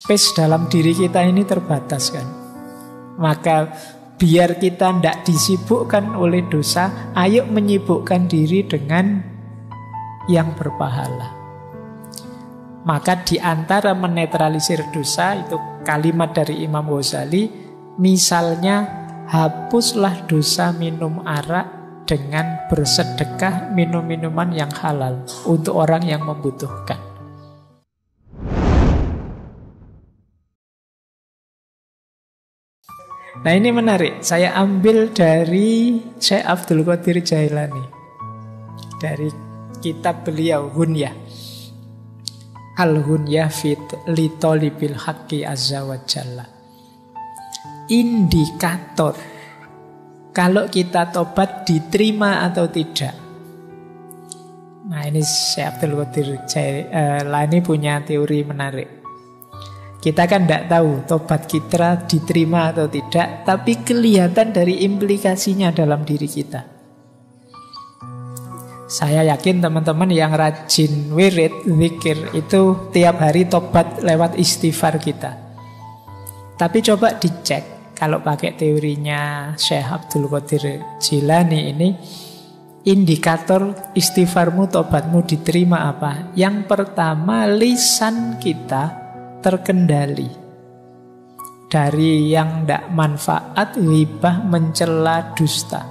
space dalam diri kita ini terbatas kan. Maka biar kita tidak disibukkan oleh dosa, ayo menyibukkan diri dengan yang berpahala. Maka di antara menetralisir dosa, itu kalimat dari Imam Ghazali, misalnya hapuslah dosa minum arak dengan bersedekah minum minuman yang halal untuk orang yang membutuhkan. Nah ini menarik, saya ambil dari Syekh Abdul Qadir Jailani, dari kitab beliau Hunyah, Al-Hunyah fit li tolibil haqqi azza wa jalla. Indikator kalau kita tobat diterima atau tidak. Nah ini Syekh Abdul Qadir Jailani punya teori menarik. Kita kan tidak tahu tobat kita diterima atau tidak, tapi kelihatan dari implikasinya dalam diri kita. Saya yakin teman-teman yang rajin wirid, zikir, itu tiap hari tobat lewat istighfar kita. Tapi coba dicek, kalau pakai teorinya Syekh Abdul Qadir Jailani ini, indikator istighfarmu, tobatmu diterima apa? Yang pertama, lisan kita terkendali dari yang tidak manfaat, ghibah, mencela, dusta.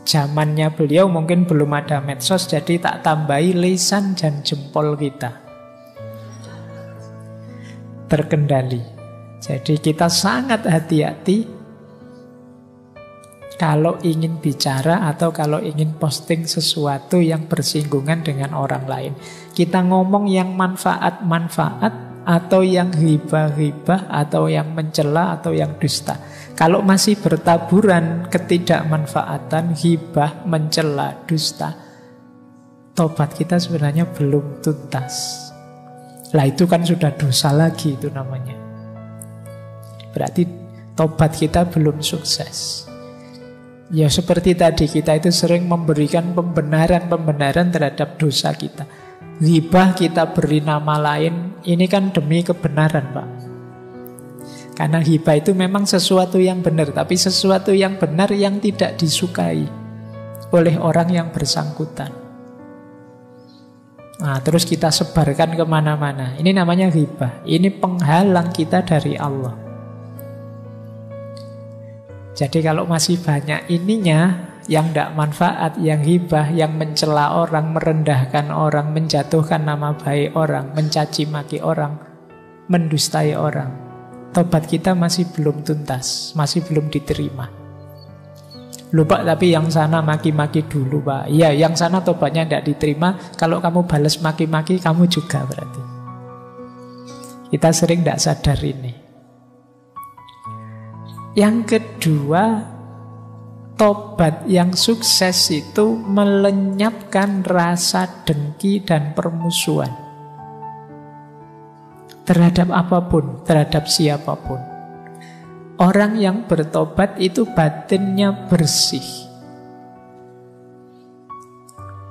Zamannya beliau mungkin belum ada medsos, jadi tak tambahi lisan dan jempol kita terkendali. Jadi kita sangat hati-hati kalau ingin bicara atau kalau ingin posting sesuatu yang bersinggungan dengan orang lain. Kita ngomong yang manfaat-manfaat atau yang hibah-hibah atau yang mencela atau yang dusta. Kalau masih bertaburan ketidakmanfaatan, hibah, mencela, dusta, tobat kita sebenarnya belum tuntas. Lah itu kan sudah dosa lagi itu namanya. Berarti tobat kita belum sukses. Ya seperti tadi, kita itu sering memberikan pembenaran-pembenaran terhadap dosa kita. Ghibah kita beri nama lain, ini kan demi kebenaran Pak. Karena ghibah itu memang sesuatu yang benar, tapi sesuatu yang benar yang tidak disukai oleh orang yang bersangkutan. Nah, terus kita sebarkan kemana-mana. Ini namanya ghibah. Ini penghalang kita dari Allah. Jadi kalau masih banyak ininya, yang tidak manfaat, yang hibah, yang mencela orang, merendahkan orang, menjatuhkan nama baik orang, mencaci maki orang, mendustai orang, tobat kita masih belum tuntas, masih belum diterima. Lupa tapi yang sana maki-maki dulu Pak. Iya, yang sana tobatnya tidak diterima. Kalau kamu balas maki-maki, kamu juga berarti. Kita sering tidak sadar ini. Yang kedua, tobat yang sukses itu melenyapkan rasa dengki dan permusuhan terhadap apapun, terhadap siapapun. Orang yang bertobat itu batinnya bersih.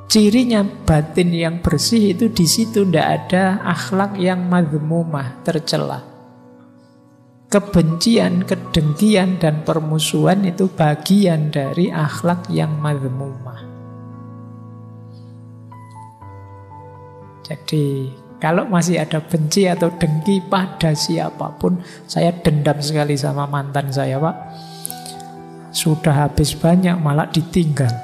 Cirinya batin yang bersih itu di situ tidak ada akhlak yang madhmumah, tercela. Kebencian, kedengkian, dan permusuhan itu bagian dari akhlak yang madhmumah. Jadi kalau masih ada benci atau dengki pada siapapun, saya dendam sekali sama mantan saya Pak. Sudah habis banyak malah ditinggal.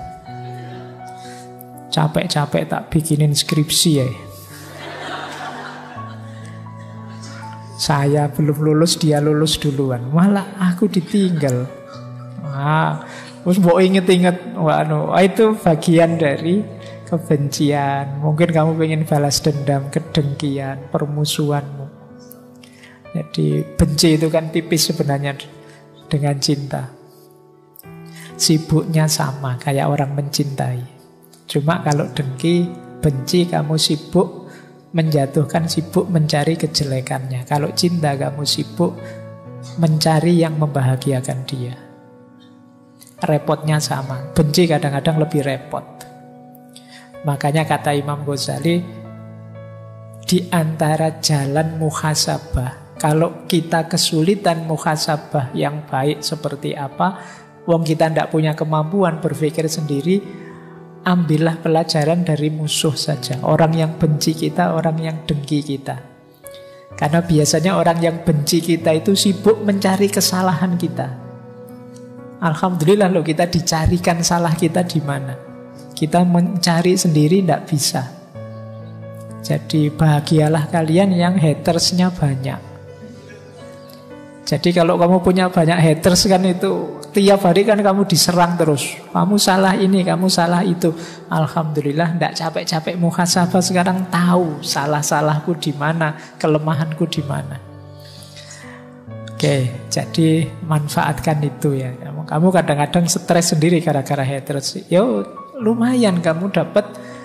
Capek-capek tak bikinin skripsi ya. Saya belum lulus, dia lulus duluan. Malah aku ditinggal. Terus mau inget-inget, itu bagian dari kebencian. Mungkin kamu pengen balas dendam, kedengkian, permusuhanmu. Jadi benci itu kan tipis sebenarnya dengan cinta. Sibuknya sama, kayak orang mencintai. Cuma kalau dengki, benci, kamu sibuk menjatuhkan, sibuk mencari kejelekannya. Kalau cinta, kamu sibuk mencari yang membahagiakan dia. Repotnya sama. Benci kadang-kadang lebih repot. Makanya kata Imam Ghazali, di antara jalan muhasabah. Kalau kita kesulitan muhasabah yang baik seperti apa, wong kita tidak punya kemampuan berpikir sendiri, ambillah pelajaran dari musuh saja. Orang yang benci kita, orang yang dengki kita. Karena biasanya orang yang benci kita itu sibuk mencari kesalahan kita. Alhamdulillah loh, kita dicarikan salah kita di mana. Kita mencari sendiri tidak bisa. Jadi bahagialah kalian yang hatersnya banyak. Jadi kalau kamu punya banyak haters kan itu tiap hari kan kamu diserang terus. Kamu salah ini, kamu salah itu. Alhamdulillah tidak capek-capek muhasabah, sekarang tahu salah-salahku di mana, kelemahanku di mana. Oke, jadi manfaatkan itu ya. Kamu kadang-kadang stres sendiri gara-gara haters. Yo lumayan kamu dapat.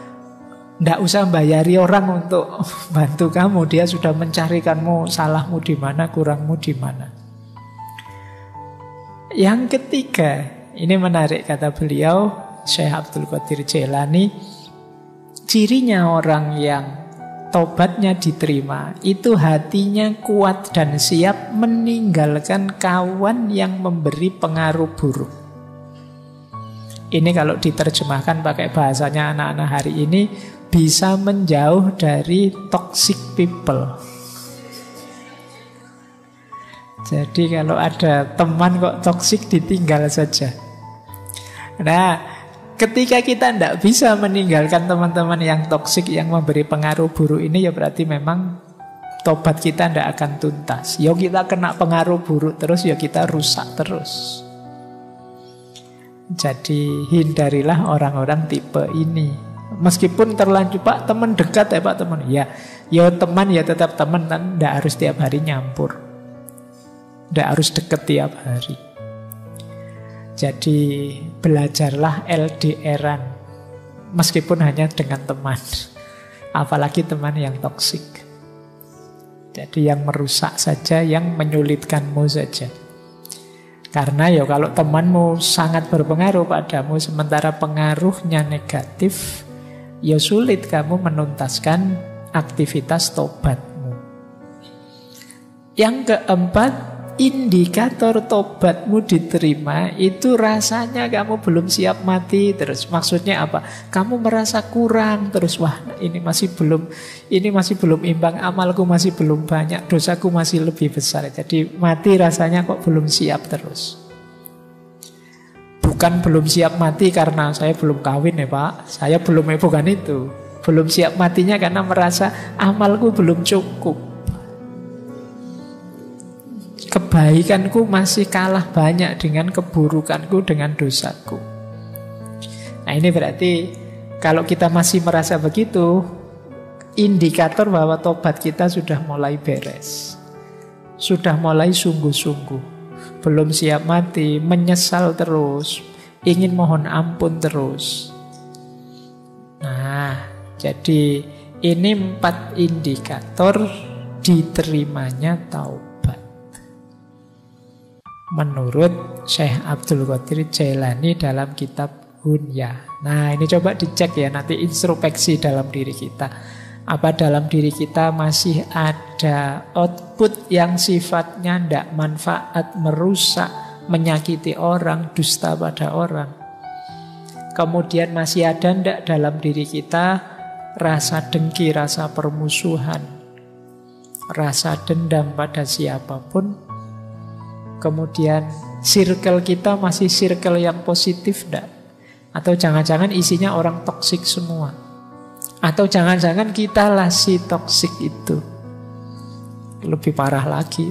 Tidak usah bayari orang untuk bantu kamu. Dia sudah mencarikanmu salahmu di mana, kurangmu di mana. Yang ketiga, ini menarik kata beliau, Syekh Abdul Qadir Jailani. Cirinya orang yang tobatnya diterima, itu hatinya kuat dan siap meninggalkan kawan yang memberi pengaruh buruk. Ini kalau diterjemahkan pakai bahasanya anak-anak hari ini, bisa menjauh dari toxic people. Jadi kalau ada teman kok toxic, ditinggal saja. Nah, ketika kita tidak bisa meninggalkan teman-teman yang toxic, yang memberi pengaruh buruk ini, ya berarti memang tobat kita tidak akan tuntas. Ya kita kena pengaruh buruk terus, ya kita rusak terus. Jadi hindarilah orang-orang tipe ini. Meskipun terlanjur, Pak teman dekat ya Pak teman. Ya teman ya tetap teman, kan tidak harus tiap hari nyampur, tidak harus deket tiap hari. Jadi belajarlah LDR-an, meskipun hanya dengan teman. Apalagi teman yang toksik. Jadi yang merusak saja, yang menyulitkanmu saja. Karena ya kalau temanmu sangat berpengaruh padamu, sementara pengaruhnya negatif, ya sulit kamu menuntaskan aktivitas tobatmu. Yang keempat, indikator tobatmu diterima itu rasanya kamu belum siap mati terus. Maksudnya apa? Kamu merasa kurang terus. Wah, ini masih belum imbang, amalku masih belum banyak, dosaku masih lebih besar. Jadi mati rasanya kok belum siap terus. Bukan belum siap mati karena saya belum kawin ya Pak, saya belum, bukan itu. Belum siap matinya karena merasa amalku belum cukup, kebaikanku masih kalah banyak dengan keburukanku, dengan dosaku. Nah ini berarti kalau kita masih merasa begitu, indikator bahwa tobat kita sudah mulai beres, sudah mulai sungguh-sungguh. Belum siap mati, menyesal terus, ingin mohon ampun terus. Nah, jadi ini 4 indikator diterimanya taubat menurut Syekh Abdul Qadir Jailani dalam kitab Hunya. Nah, ini coba dicek ya, nanti introspeksi dalam diri kita. Apa dalam diri kita masih ada output yang sifatnya tidak manfaat, merusak, menyakiti orang, dusta pada orang. Kemudian masih ada tidak dalam diri kita rasa dengki, rasa permusuhan, rasa dendam pada siapapun. Kemudian circle kita masih circle yang positif tidak? Atau jangan-jangan isinya orang toksik semua? Atau jangan-jangan kita lah si toksik itu? Lebih parah lagi.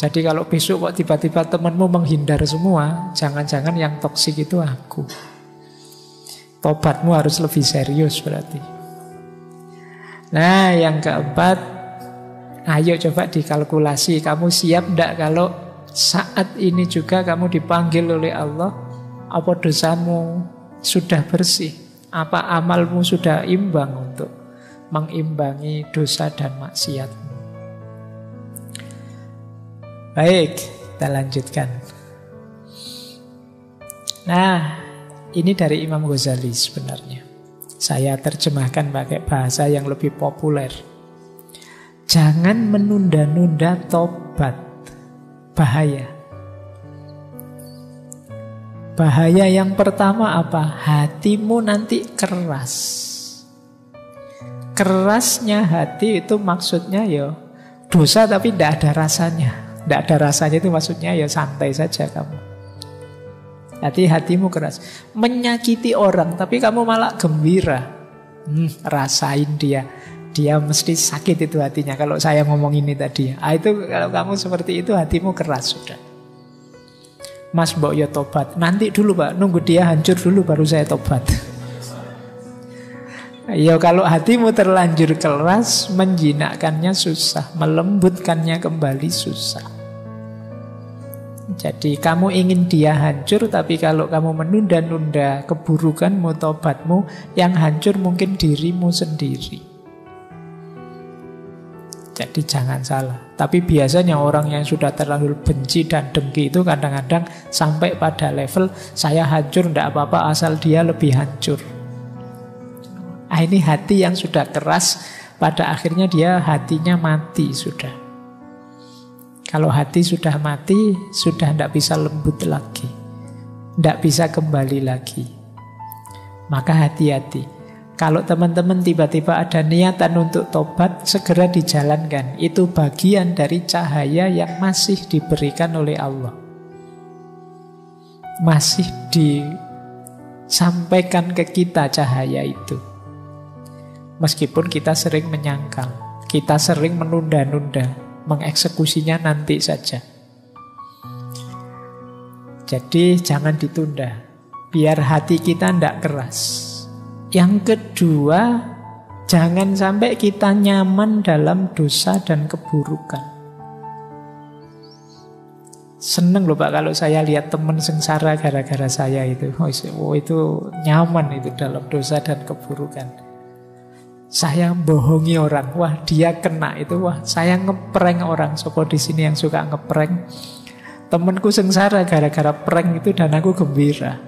Jadi kalau besok kok tiba-tiba temanmu menghindar semua, jangan-jangan yang toksik itu aku. Tobatmu harus lebih serius berarti. Nah yang keempat, ayo coba dikalkulasi, kamu siap enggak kalau saat ini juga kamu dipanggil oleh Allah? Apa dosamu sudah bersih? Apa amalmu sudah imbang untuk mengimbangi dosa dan maksiatmu? Baik, kita lanjutkan. Nah, ini dari Imam Ghazali sebenarnya. Saya terjemahkan pakai bahasa yang lebih populer. Jangan menunda-nunda tobat. Bahaya. Bahaya yang pertama apa? Hatimu nanti keras. Kerasnya hati itu maksudnya ya dosa tapi tidak ada rasanya. Tidak ada rasanya itu maksudnya ya santai saja kamu. Jadi hatimu keras. Menyakiti orang tapi kamu malah gembira. Rasain dia. Dia mesti sakit itu hatinya kalau saya ngomong ini tadi. Itu kalau kamu seperti itu hatimu keras sudah. Mas mbok ya tobat. Nanti dulu Pak, nunggu dia hancur dulu baru saya tobat. Ya kalau hatimu terlanjur keras, menjinakkannya susah, melembutkannya kembali susah. Jadi kamu ingin dia hancur, tapi kalau kamu menunda-nunda keburukanmu, tobatmu, yang hancur mungkin dirimu sendiri. Jadi jangan salah. Tapi biasanya orang yang sudah terlalu benci dan dengki itu kadang-kadang sampai pada level saya hancur, tidak apa-apa asal dia lebih hancur. Ini hati yang sudah keras, pada akhirnya dia hatinya mati sudah. Kalau hati sudah mati, sudah tidak bisa lembut lagi, tidak bisa kembali lagi. Maka hati-hati. Kalau teman-teman tiba-tiba ada niatan untuk tobat, segera dijalankan. Itu bagian dari cahaya yang masih diberikan oleh Allah. Masih disampaikan ke kita cahaya itu. Meskipun kita sering menyangkal, kita sering menunda-nunda, mengeksekusinya nanti saja. Jadi jangan ditunda, biar hati kita tidak keras. Yang kedua, jangan sampai kita nyaman dalam dosa dan keburukan. Seneng loh Pak kalau saya lihat teman sengsara gara-gara saya itu. Oh itu nyaman itu dalam dosa dan keburukan. Saya bohongi orang, wah dia kena itu, wah saya ngeprank orang. Sopo di sini yang suka ngeprank. Temenku sengsara gara-gara prank itu dan aku gembira.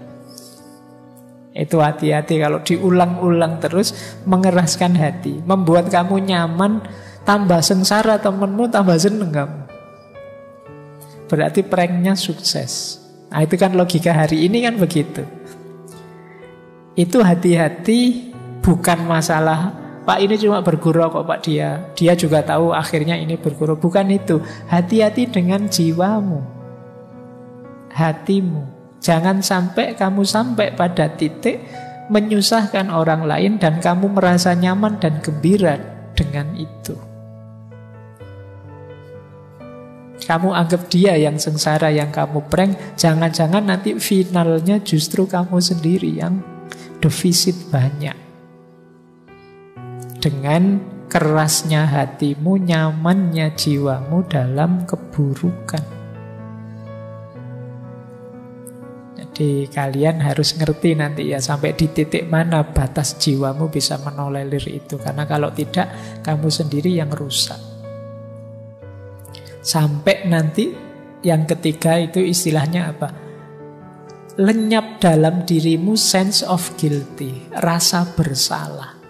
Itu hati-hati kalau diulang-ulang terus, mengeraskan hati, membuat kamu nyaman, tambah sengsara temenmu, tambah seneng kamu. Berarti pranknya sukses. Nah itu kan logika hari ini kan begitu. Itu hati-hati, bukan masalah Pak ini cuma bergurau kok Pak dia juga tahu akhirnya ini bergurau. Bukan itu. Hati-hati dengan jiwamu, hatimu. Jangan sampai kamu sampai pada titik menyusahkan orang lain dan kamu merasa nyaman dan gembira dengan itu. Kamu anggap dia yang sengsara, yang kamu prank. Jangan-jangan nanti finalnya justru kamu sendiri yang defisit banyak. Dengan kerasnya hatimu, nyamannya jiwamu dalam keburukan. Jadi kalian harus ngerti nanti ya sampai di titik mana batas jiwamu bisa menolerir itu. Karena kalau tidak, kamu sendiri yang rusak. Sampai nanti yang ketiga itu istilahnya apa? Lenyap dalam dirimu sense of guilty, rasa bersalah.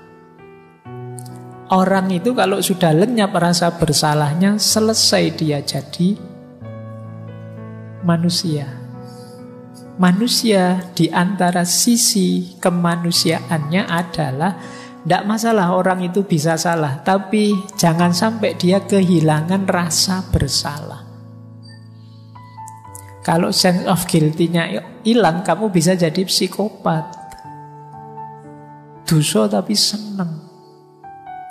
Orang itu kalau sudah lenyap rasa bersalahnya, selesai dia jadi manusia. Manusia di antara sisi kemanusiaannya adalah tidak masalah orang itu bisa salah, tapi jangan sampai dia kehilangan rasa bersalah. Kalau sense of guilty-nya hilang, kamu bisa jadi psikopat. Dosa tapi seneng,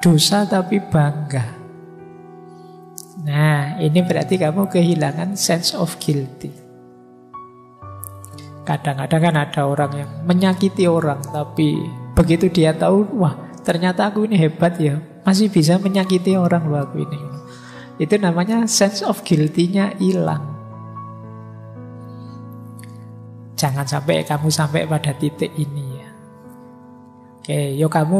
dosa tapi bangga. Nah, ini berarti kamu kehilangan sense of guilty. Kadang-kadang kan ada orang yang menyakiti orang, tapi begitu dia tahu, wah ternyata aku ini hebat ya, masih bisa menyakiti orang loh aku ini. Itu namanya sense of guilty-nya hilang. Jangan sampai kamu sampai pada titik ini ya. Oke, yo kamu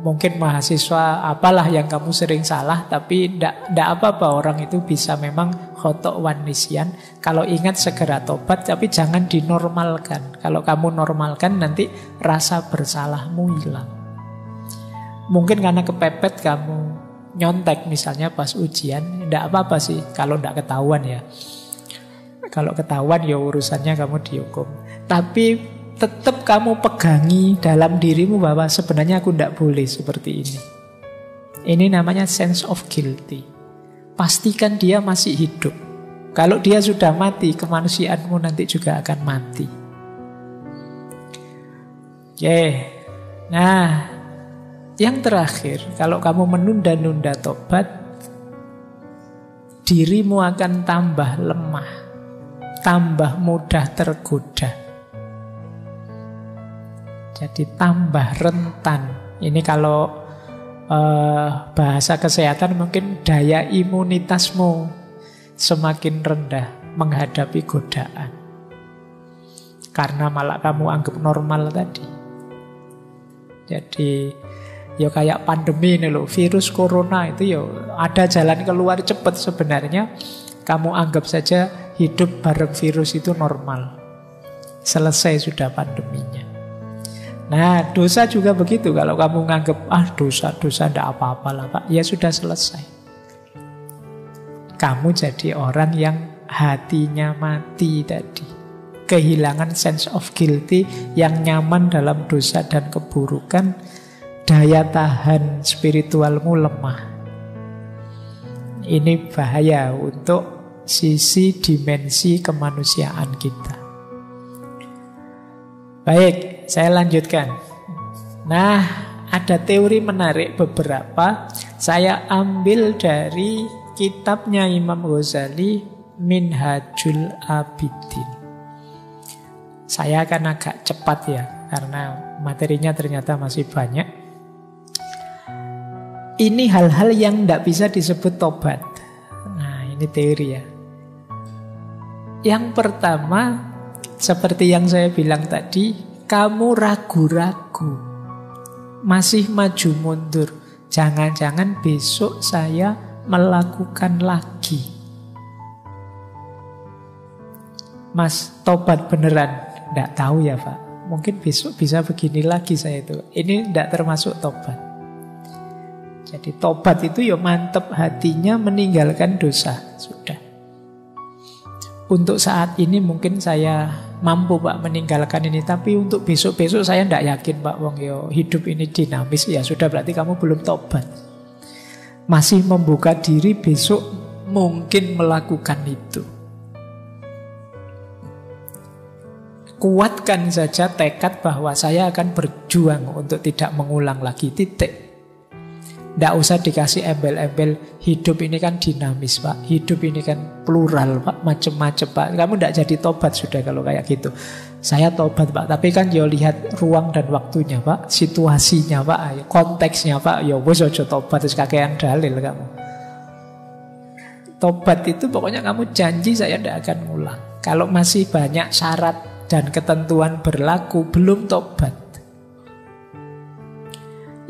mungkin mahasiswa apalah yang kamu sering salah, tapi tidak apa-apa, orang itu bisa memang khotok wan nisyan. Kalau ingat segera tobat, tapi jangan dinormalkan. Kalau kamu normalkan nanti rasa bersalahmu hilang. Mungkin karena kepepet kamu nyontek misalnya pas ujian, tidak apa-apa sih kalau tidak ketahuan ya. Kalau ketahuan ya urusannya kamu dihukum. Tapi tetap kamu pegangi dalam dirimu bahwa sebenarnya aku tidak boleh seperti ini. Ini namanya sense of guilty. Pastikan dia masih hidup. Kalau dia sudah mati, kemanusiaanmu nanti juga akan mati. Oke. Nah, yang terakhir, kalau kamu menunda-nunda tobat, dirimu akan tambah lemah, tambah mudah tergoda. Jadi tambah rentan. Ini kalau bahasa kesehatan mungkin daya imunitasmu semakin rendah menghadapi godaan. Karena malah kamu anggap normal tadi. Jadi ya kayak pandemi ini loh, virus corona itu ya ada jalan keluar cepat sebenarnya. Kamu anggap saja hidup bareng virus itu normal. Selesai sudah pandeminya. Nah, dosa juga begitu. Kalau kamu nganggap, dosa tidak apa-apa lah Pak, ya sudah selesai. Kamu jadi orang yang hatinya mati tadi. Kehilangan sense of guilty, yang nyaman dalam dosa dan keburukan. Daya tahan spiritualmu lemah. Ini bahaya untuk sisi dimensi kemanusiaan kita. Baik, saya lanjutkan. Nah, ada teori menarik beberapa. Saya ambil dari kitabnya Imam Ghazali, Minhajul Abidin. Saya akan agak cepat ya, karena materinya ternyata masih banyak. Ini hal-hal yang tidak bisa disebut tobat. Nah, ini teori ya. Yang pertama, seperti yang saya bilang tadi, kamu ragu-ragu, masih maju mundur. Jangan-jangan besok saya melakukan lagi. Mas, tobat beneran? Tidak tahu ya Pak. Mungkin besok bisa begini lagi saya itu. Ini tidak termasuk tobat. Jadi tobat itu ya mantep hatinya meninggalkan dosa. Sudah. Untuk saat ini mungkin saya mampu Pak meninggalkan ini, tapi untuk besok-besok saya tidak yakin Pak. Wong yo hidup ini dinamis, ya sudah berarti kamu belum tobat. Masih membuka diri besok mungkin melakukan itu. Kuatkan saja tekad bahwa saya akan berjuang untuk tidak mengulang lagi, titik. Tidak usah dikasih embel-embel. Hidup ini kan dinamis Pak, hidup ini kan plural Pak, macam-macam Pak. Kamu tidak jadi tobat sudah kalau kayak gitu. Saya tobat Pak, tapi kan yo lihat ruang dan waktunya Pak, situasinya Pak, konteksnya Pak. Yo wis aja tobat terus kakean dalil kamu. Tobat itu pokoknya kamu janji saya tidak akan ngulang. Kalau masih banyak syarat dan ketentuan berlaku, belum tobat.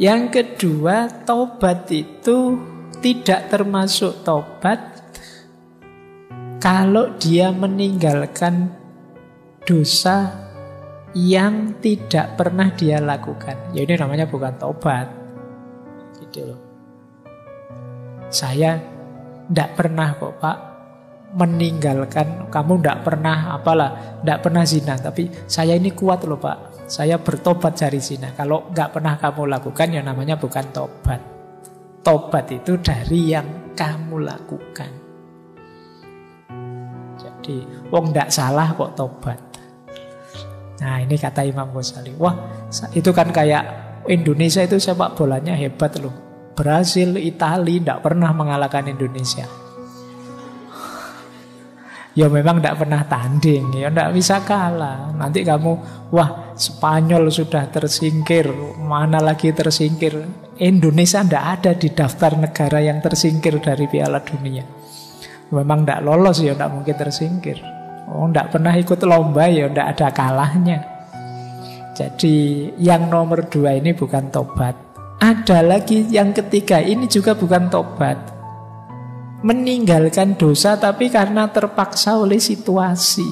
Yang kedua, tobat itu tidak termasuk tobat kalau dia meninggalkan dosa yang tidak pernah dia lakukan. Ya ini namanya bukan tobat. Gitu loh. Saya tidak pernah kok Pak meninggalkan, kamu tidak pernah tidak pernah zina, tapi saya ini kuat loh Pak. Saya bertobat dari zina. Kalau nggak pernah kamu lakukan, ya namanya bukan tobat. Tobat itu dari yang kamu lakukan. Jadi, wong nggak salah kok tobat. Nah, ini kata Imam Ghazali. Wah, itu kan kayak Indonesia itu sepak bolanya hebat loh. Brasil, Italia nggak pernah mengalahkan Indonesia. Ya memang tidak pernah tanding, ya tidak bisa kalah. Nanti kamu, wah Spanyol sudah tersingkir, mana lagi tersingkir. Indonesia tidak ada di daftar negara yang tersingkir dari Piala Dunia. Memang tidak lolos ya tidak mungkin tersingkir. Oh, tidak pernah ikut lomba ya tidak ada kalahnya. Jadi yang nomor 2 ini bukan tobat. Ada lagi yang ketiga, ini juga bukan tobat. Meninggalkan dosa tapi karena terpaksa oleh situasi.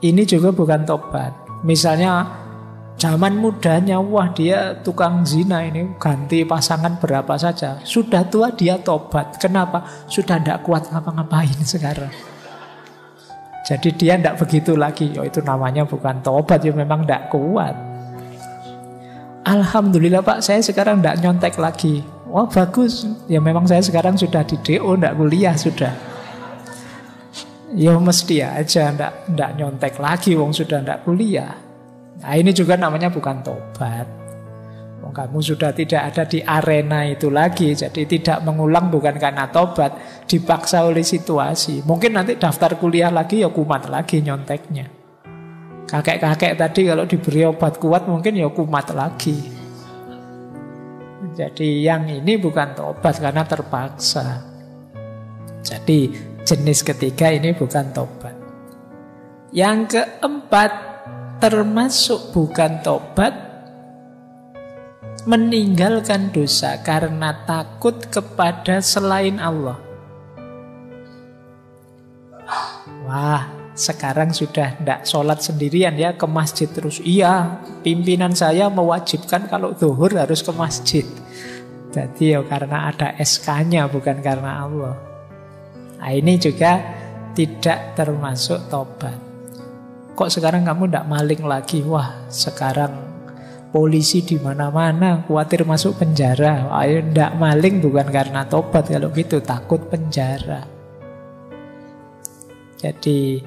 Ini juga bukan tobat. Misalnya Zaman mudanya, wah dia tukang zina ini, ganti pasangan berapa saja. Sudah tua dia tobat. Kenapa? Sudah tidak kuat ngapa-ngapain sekarang. Jadi dia tidak begitu lagi. Ya itu namanya bukan tobat, ya memang tidak kuat. Alhamdulillah Pak, saya sekarang tidak nyontek lagi. Wah bagus, ya memang saya sekarang sudah di DO, tidak kuliah sudah. Ya mesti aja tidak nyontek lagi, wong sudah tidak kuliah. Nah ini juga namanya bukan tobat. Wong kamu sudah tidak ada di arena itu lagi, jadi tidak mengulang bukan karena tobat, dipaksa oleh situasi. Mungkin nanti daftar kuliah lagi ya kumat lagi nyonteknya. Kakek-kakek tadi kalau diberi obat kuat mungkin ya kumat lagi. Jadi yang ini bukan tobat karena terpaksa. Jadi jenis ketiga ini bukan tobat. Yang keempat termasuk bukan tobat, meninggalkan dosa karena takut kepada selain Allah. Wah, sekarang sudah tidak sholat sendirian ya, ke masjid terus. Iya, pimpinan saya mewajibkan kalau zuhur harus ke masjid. Jadi ya karena ada SK-nya, bukan karena Allah. Nah ini juga tidak termasuk tobat. Kok sekarang kamu tidak maling lagi? Wah, sekarang polisi di mana-mana, khawatir masuk penjara. Ayo tidak maling bukan karena tobat, kalau gitu takut penjara. Jadi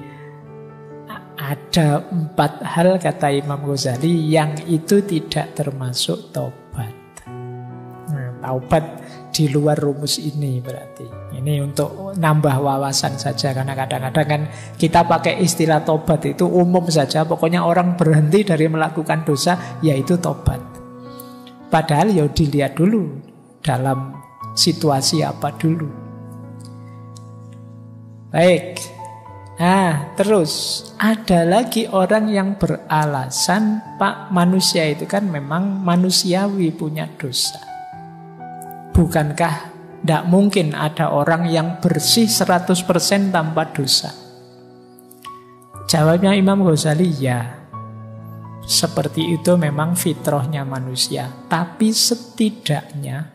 ada 4 hal kata Imam Ghazali yang itu tidak termasuk tobat. Taubat di luar rumus ini berarti. Ini untuk nambah wawasan saja, karena kadang-kadang kan kita pakai istilah tobat itu umum saja. Pokoknya orang berhenti dari melakukan dosa, yaitu tobat. Padahal ya dilihat dulu dalam situasi apa dulu. Baik. Nah, terus ada lagi orang yang beralasan, Pak, manusia itu kan memang manusiawi punya dosa. Bukankah tidak mungkin ada orang yang bersih 100% tanpa dosa? Jawabnya Imam Ghazali, ya. Seperti itu memang fitrahnya manusia. Tapi setidaknya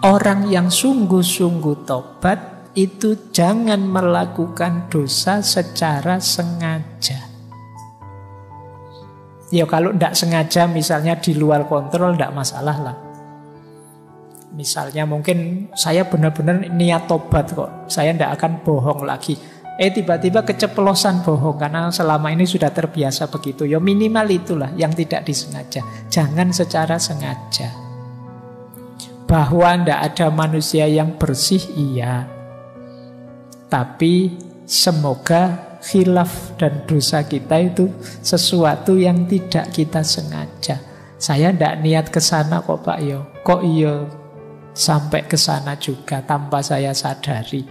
orang yang sungguh-sungguh tobat itu jangan melakukan dosa secara sengaja. Ya kalau tidak sengaja misalnya di luar kontrol tidak masalah lah. Misalnya mungkin saya benar-benar niat tobat kok, saya tidak akan bohong lagi. Tiba-tiba keceplosan bohong karena selama ini sudah terbiasa begitu. Ya minimal itulah yang tidak disengaja. Jangan secara sengaja. Bahwa tidak ada manusia yang bersih, iya. Tapi semoga khilaf dan dosa kita itu sesuatu yang tidak kita sengaja. Saya tidak niat ke sana kok Pak yo. Kok iya sampai ke sana juga tanpa saya sadari.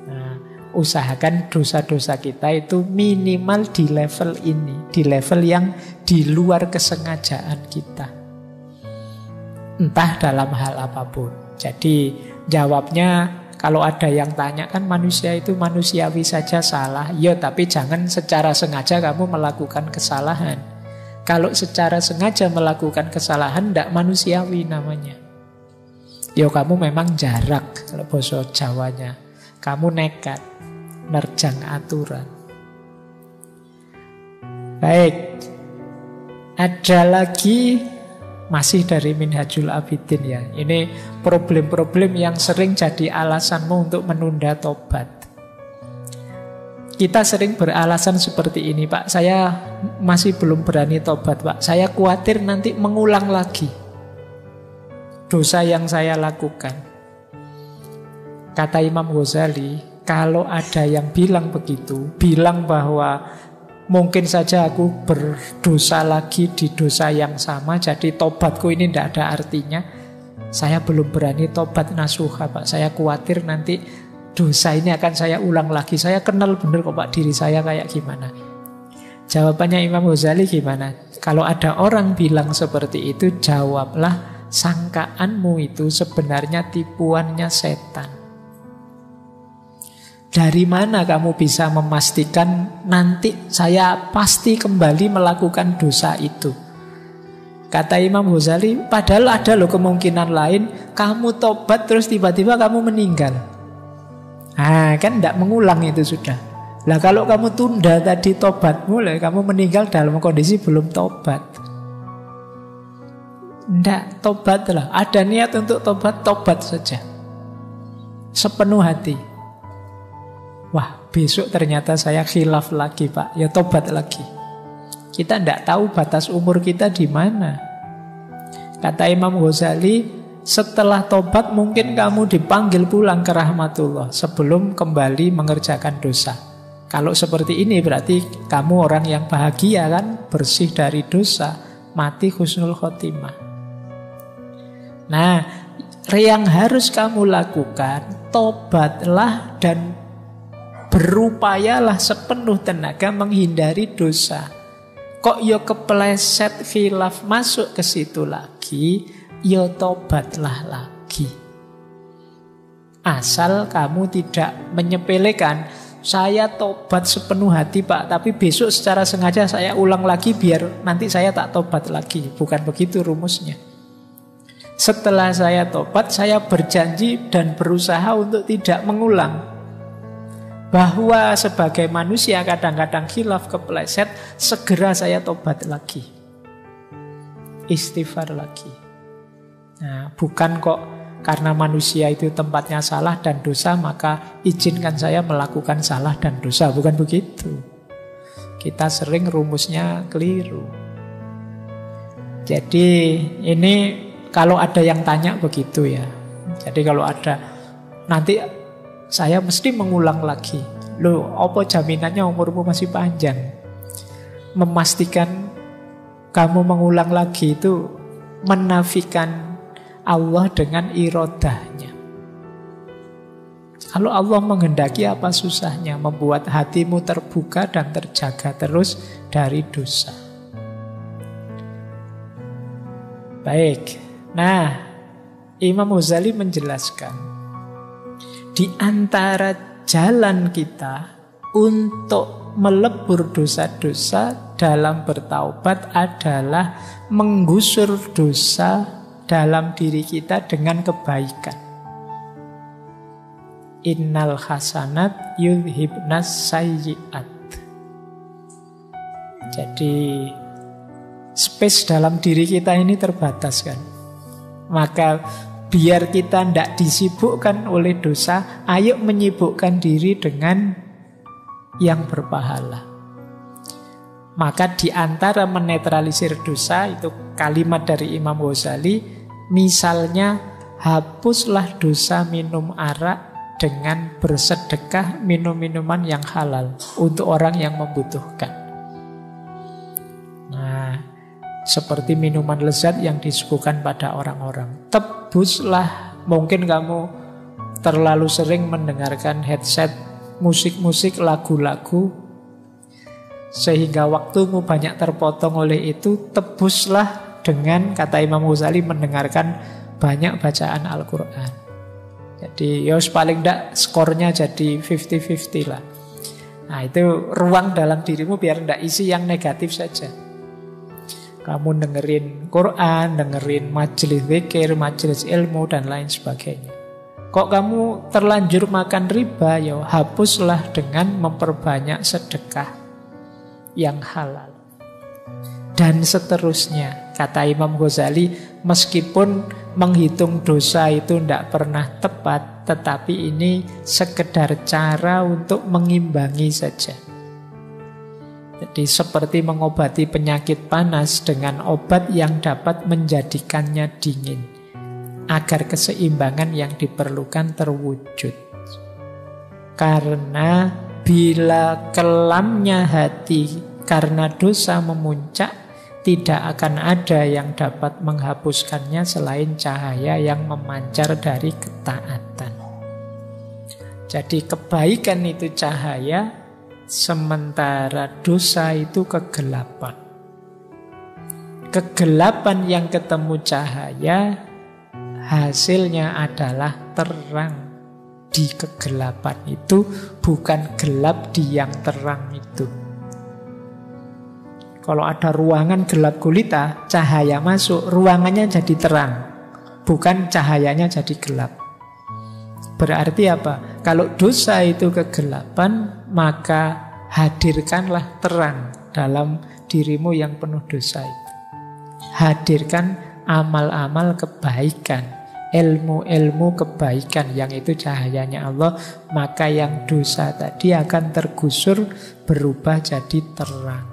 Nah, usahakan dosa-dosa kita itu minimal di level ini, di level yang di luar kesengajaan kita. Entah dalam hal apapun. Jadi jawabnya, kalau ada yang tanya kan manusia itu manusiawi saja salah. Ya tapi jangan secara sengaja kamu melakukan kesalahan. Kalau secara sengaja melakukan kesalahan tidak manusiawi namanya. Ya kamu memang jarak, kalau bahasa Jawanya. Kamu nekat, nerjang aturan. Baik. Ada lagi, masih dari Minhajul Abidin ya. Ini problem-problem yang sering jadi alasanmu untuk menunda tobat. Kita sering beralasan seperti ini, Pak, saya masih belum berani tobat, Pak. Saya khawatir nanti mengulang lagi dosa yang saya lakukan. Kata Imam Ghazali, kalau ada yang bilang begitu, bilang bahwa mungkin saja aku berdosa lagi di dosa yang sama, jadi tobatku ini tidak ada artinya. Saya belum berani tobat nasuha, Pak. Saya khawatir nanti dosa ini akan saya ulang lagi. Saya kenal benar kok Pak diri saya kayak gimana. Jawabannya Imam Ghazali gimana? Kalau ada orang bilang seperti itu, jawablah, sangkaanmu itu sebenarnya tipuannya setan. Dari mana kamu bisa memastikan nanti saya pasti kembali melakukan dosa itu? Kata Imam Ghazali, padahal ada loh kemungkinan lain, kamu tobat terus tiba-tiba kamu meninggal. Nah, kan tidak mengulang itu sudah. Lah kalau kamu tunda tadi tobatmu, kamu meninggal dalam kondisi belum tobat. Tidak, tobatlah. Ada niat untuk tobat, tobat saja. Sepenuh hati. Wah, besok ternyata saya khilaf lagi, Pak. Ya tobat lagi. Kita tidak tahu batas umur kita di mana. Kata Imam Ghazali, setelah tobat mungkin kamu dipanggil pulang ke rahmatullah sebelum kembali mengerjakan dosa. Kalau seperti ini berarti kamu orang yang bahagia kan, bersih dari dosa, mati husnul khotimah. Nah, yang harus kamu lakukan, tobatlah dan berupayalah sepenuh tenaga menghindari dosa. Kok yo kepleset khilaf masuk ke situ lagi, yo tobatlah lagi. Asal kamu tidak menyepelekan, saya tobat sepenuh hati Pak, tapi besok secara sengaja saya ulang lagi biar nanti saya tak tobat lagi. Bukan begitu rumusnya. Setelah saya tobat, saya berjanji dan berusaha untuk tidak mengulang. Bahwa sebagai manusia kadang-kadang khilaf kepleset, segera saya tobat lagi. Istighfar lagi. Nah, bukan kok karena manusia itu tempatnya salah dan dosa, maka izinkan saya melakukan salah dan dosa. Bukan begitu. Kita sering rumusnya keliru. Jadi ini kalau ada yang tanya begitu ya. Jadi kalau ada nanti saya mesti mengulang lagi. Loh, apa jaminannya umurmu masih panjang? Memastikan kamu mengulang lagi itu menafikan Allah dengan irodahnya. Kalau Allah menghendaki, apa susahnya membuat hatimu terbuka dan terjaga terus dari dosa. Baik. Nah, Imam Ghazali menjelaskan di antara jalan kita untuk melebur dosa-dosa dalam bertaubat adalah menggusur dosa dalam diri kita dengan kebaikan. Innal hasanat yudhibnas sayyi'at. Jadi space dalam diri kita ini terbatas kan. Maka biar kita tidak disibukkan oleh dosa, ayo menyibukkan diri dengan yang berpahala. Maka di antara menetralisir dosa, itu kalimat dari Imam Ghazali, misalnya hapuslah dosa minum arak dengan bersedekah minum minuman yang halal untuk orang yang membutuhkan. Nah, seperti minuman lezat yang disuguhkan pada orang-orang. Tebuslah, mungkin kamu terlalu sering mendengarkan headset musik-musik, lagu-lagu, sehingga waktumu banyak terpotong oleh itu. Tebuslah dengan, kata Imam Ghazali, mendengarkan banyak bacaan Al-Quran. Jadi ya paling tidak skornya jadi 50-50 lah. Nah, itu ruang dalam dirimu biar tidak isi yang negatif saja. Kamu dengerin Quran, dengerin majelis zikir, majelis ilmu, dan lain sebagainya. Kok kamu terlanjur makan riba, ya hapuslah dengan memperbanyak sedekah yang halal. Dan seterusnya, kata Imam Ghazali, meskipun menghitung dosa itu tidak pernah tepat, tetapi ini sekedar cara untuk mengimbangi saja. Jadi seperti mengobati penyakit panas dengan obat yang dapat menjadikannya dingin, agar keseimbangan yang diperlukan terwujud. Karena bila kelamnya hati karena dosa memuncak, tidak akan ada yang dapat menghapuskannya selain cahaya yang memancar dari ketaatan. Jadi kebaikan itu cahaya, sementara dosa itu kegelapan. Kegelapan yang ketemu cahaya, hasilnya adalah terang. di kegelapan itu, bukan gelap di yang terang itu. Kalau ada ruangan gelap gulita, cahaya masuk, ruangannya jadi terang, bukan cahayanya jadi gelap. Berarti apa? Kalau dosa itu kegelapan, maka hadirkanlah terang dalam dirimu yang penuh dosa itu. Hadirkan amal-amal kebaikan, ilmu-ilmu kebaikan, yang itu cahayanya Allah, maka yang dosa tadi akan tergusur, berubah jadi terang.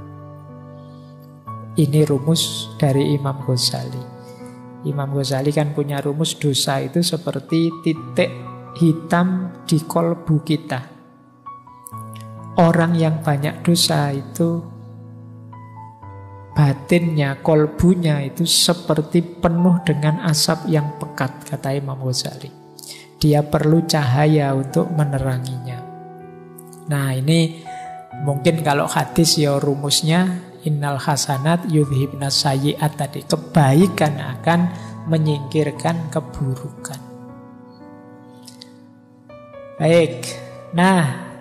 Ini rumus dari Imam Ghazali. Imam Ghazali kan punya rumus, dosa itu seperti titik hitam di kolbu kita. Orang yang banyak dosa itu batinnya, kolbunya itu seperti penuh dengan asap yang pekat, kata Imam Ghazali. Dia perlu cahaya untuk meneranginya. Nah, ini mungkin kalau hadis ya rumusnya innal hasanat yudhibnas sayyi'at tadi. Kebaikan akan menyingkirkan keburukan. Baik. Nah,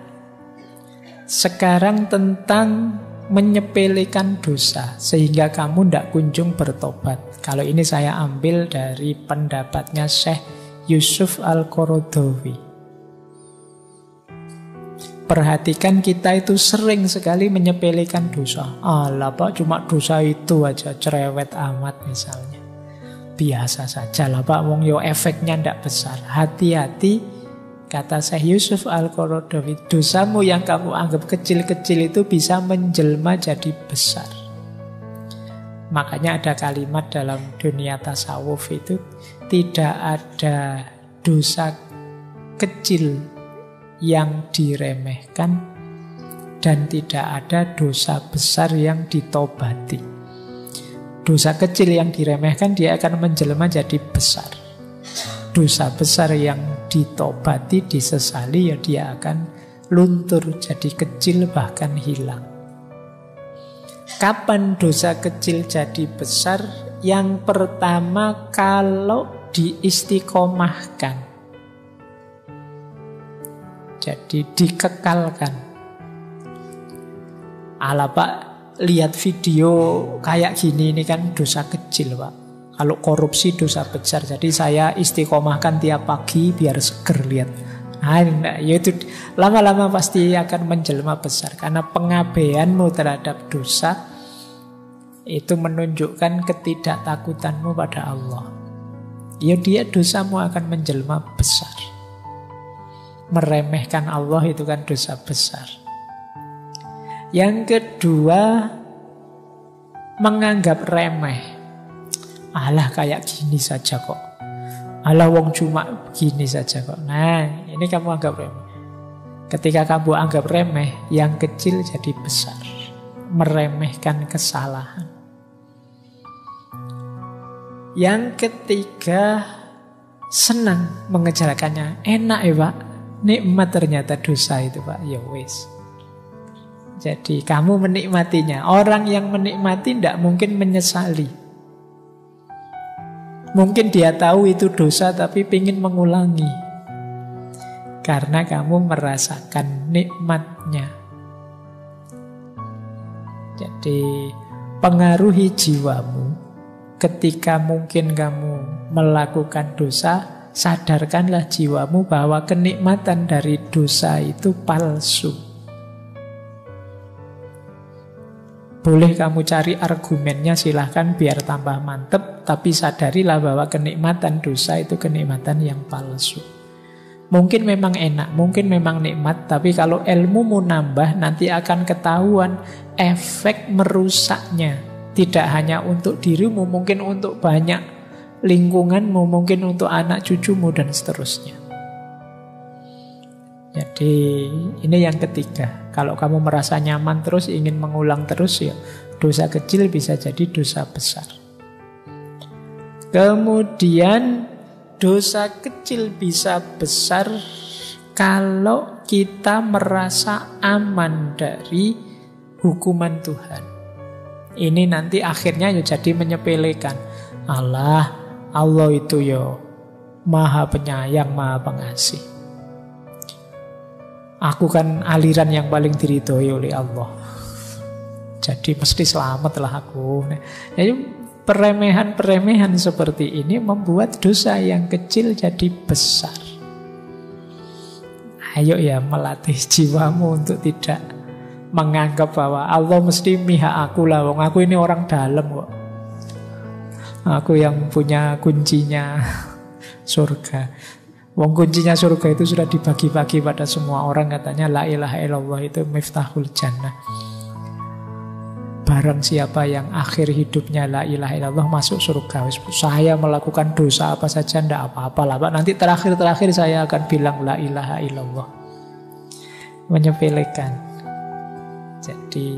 sekarang tentang menyepelekan dosa sehingga kamu tidak kunjung bertobat. Kalau ini saya ambil dari pendapatnya Syekh Yusuf Al-Qaradawi. Perhatikan, kita itu sering sekali menyepelekan dosa. Alah Pak, cuma dosa itu aja, cerewet amat misalnya. Biasa saja lah Pak, wong yo efeknya ndak besar. Hati-hati, kata Syekh Yusuf Al-Qaradawi, dosamu yang kamu anggap kecil-kecil itu bisa menjelma jadi besar. Makanya ada kalimat dalam dunia tasawuf itu, tidak ada dosa kecil yang diremehkan dan tidak ada dosa besar yang ditobati. Dosa kecil yang diremehkan dia akan menjelma jadi besar. Dosa besar yang ditobati, disesali, ya dia akan luntur jadi kecil bahkan hilang. Kapan dosa kecil jadi besar? Yang pertama, kalau diistiqomahkan. Jadi dikekalkan. Ala Pak, lihat video kayak gini, ini kan dosa kecil Pak. Kalau korupsi dosa besar, jadi saya istiqomahkan tiap pagi biar seger lihat. Nah, ya itu lama-lama pasti akan menjelma besar, karena pengabaianmu terhadap dosa itu menunjukkan ketidaktakutanmu pada Allah. Ya dia dosamu akan menjelma besar. Meremehkan Allah itu kan dosa besar. Yang kedua, menganggap remeh. Alah kayak gini saja kok. Alah wong cuma begini saja kok. Nah, ini kamu anggap remeh. Ketika kamu anggap remeh, yang kecil jadi besar. Meremehkan kesalahan. Yang ketiga, senang mengejarkannya. Enak ya Pak, nikmat ternyata dosa itu Pak. Ya wis. Jadi kamu menikmatinya. Orang yang menikmati tidak mungkin menyesali. Mungkin dia tahu itu dosa tapi ingin mengulangi. Karena kamu merasakan nikmatnya. Jadi pengaruhi jiwamu. Ketika mungkin kamu melakukan dosa, sadarkanlah jiwamu bahwa kenikmatan dari dosa itu palsu. Boleh kamu cari argumennya, silahkan biar tambah mantep, tapi sadarilah bahwa kenikmatan dosa itu kenikmatan yang palsu. Mungkin memang enak, mungkin memang nikmat, tapi kalau ilmumu nambah, nanti akan ketahuan efek merusaknya. Tidak hanya untuk dirimu, mungkin untuk banyak lingkunganmu, mungkin untuk anak cucumu, dan seterusnya. Jadi ini yang ketiga. Kalau kamu merasa nyaman terus, ingin mengulang terus, ya dosa kecil bisa jadi dosa besar. Kemudian dosa kecil bisa besar kalau kita merasa aman dari hukuman Tuhan. Ini nanti akhirnya ya jadi menyepelekan. Allah itu ya Maha Penyayang, Maha Pengasih. aku kan aliran yang paling diridhoi oleh Allah, jadi mesti selamatlah aku. Jadi peremehan-peremehan seperti ini membuat dosa yang kecil jadi besar. Ayo ya, melatih jiwamu untuk tidak menganggap bahwa Allah mesti mihak aku lah, wong aku ini orang dalam kok, aku yang punya kuncinya surga. Wong kuncinya surga itu sudah dibagi-bagi pada semua orang, katanya la ilaha illallah itu miftahul jannah. Barang siapa yang akhir hidupnya la ilaha illallah masuk surga. Saya melakukan dosa apa saja ndak apa-apa lah Pak, nanti terakhir-terakhir saya akan bilang la ilaha illallah. Menyepelekan. Jadi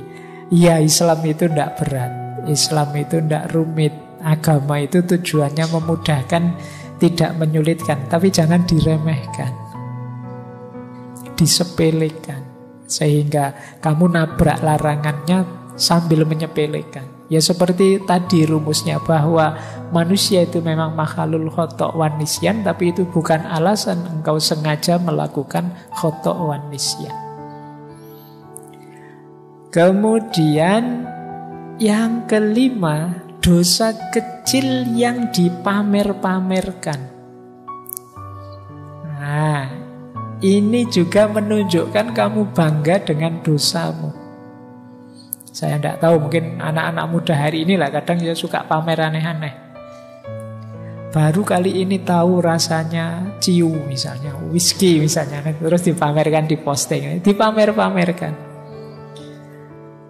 ya, Islam itu ndak berat, Islam itu ndak rumit. Agama itu tujuannya memudahkan, tidak menyulitkan. Tapi jangan diremehkan, disepelekan, sehingga kamu nabrak larangannya sambil menyepelekan. Ya seperti tadi rumusnya, bahwa manusia itu memang makhluk khotok wan nisyan, tapi itu bukan alasan engkau sengaja melakukan khotok wan nisyan. Kemudian yang kelima, dosa kecil yang dipamer-pamerkan. Nah, ini juga menunjukkan kamu bangga dengan dosamu. Saya tidak tahu, mungkin anak-anak muda hari ini lah kadang ya suka pamer aneh-aneh. Baru kali ini tahu rasanya ciu misalnya, whisky misalnya, terus dipamerkan, diposting, dipamer-pamerkan.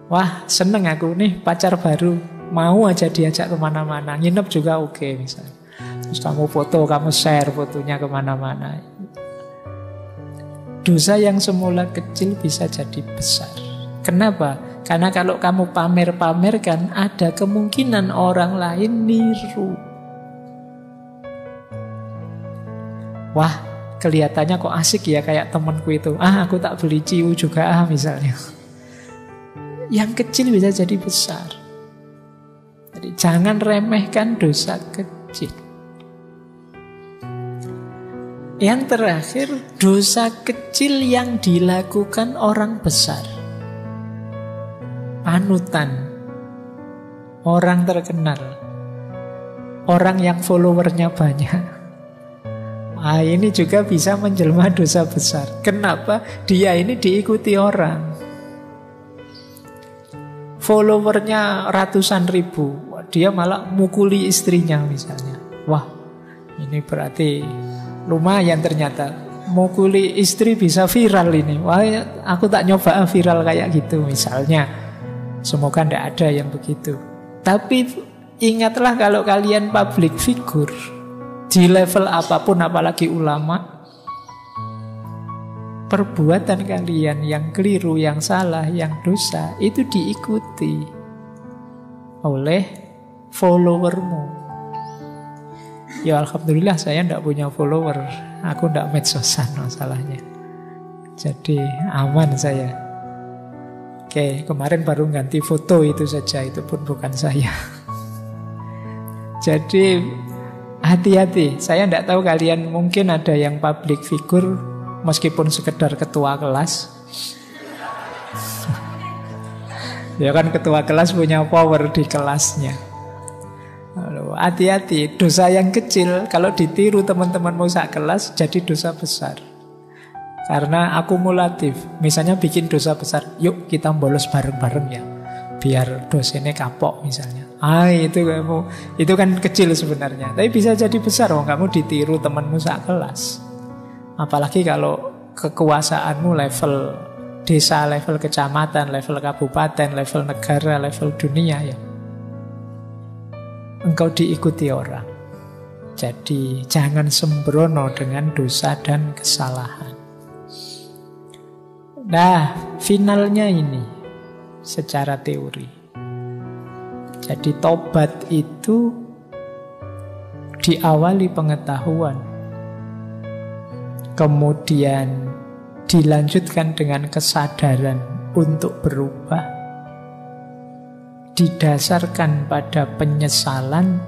Wah, seneng aku nih pacar baru, mau aja diajak kemana-mana, nginep juga oke misalnya. Terus kamu foto, kamu share fotonya kemana-mana. Dosa yang semula kecil bisa jadi besar. Kenapa? Karena kalau kamu pamer-pamerkan, ada kemungkinan orang lain niru. Wah, kelihatannya kok asik ya kayak temanku itu. Aku tak beli ciu juga misalnya. Yang kecil bisa jadi besar. Jadi jangan remehkan dosa kecil. Yang terakhir, dosa kecil yang dilakukan orang besar. Panutan, orang terkenal, orang yang followernya banyak. Ini juga bisa menjelma dosa besar. Kenapa? Dia ini diikuti orang, followernya ratusan ribu, dia malah mukuli istrinya misalnya. Wah, ini berarti lumayan ternyata. Mukuli istri bisa viral ini. Wah, aku tak nyoba viral kayak gitu misalnya. Semoga tidak ada yang begitu. Tapi ingatlah kalau kalian public figure, di level apapun, apalagi ulama, perbuatan kalian yang keliru, yang salah, yang dosa, itu diikuti oleh followermu. Ya alhamdulillah saya tidak punya follower, aku tidak medsosan masalahnya, jadi aman saya. Oke, kemarin baru ganti foto itu saja, itu pun bukan saya. Jadi hati-hati. Saya tidak tahu kalian mungkin ada yang public figure meskipun sekedar ketua kelas. Ya kan ketua kelas punya power di kelasnya. Hati-hati, dosa yang kecil kalau ditiru teman-temanmu sak kelas jadi dosa besar. Karena akumulatif. Misalnya bikin dosa besar, yuk kita bolos bareng-bareng ya, biar dosennya kapok misalnya. Itu kan kecil sebenarnya, tapi bisa jadi besar. Kamu ditiru temanmu sak kelas. Apalagi kalau kekuasaanmu level desa, level kecamatan, level kabupaten, level negara, level dunia ya. Engkau diikuti orang. Jadi jangan sembrono dengan dosa dan kesalahan. Nah, finalnya ini secara teori. Jadi tobat itu diawali pengetahuan, kemudian dilanjutkan dengan kesadaran untuk berubah, didasarkan pada penyesalan,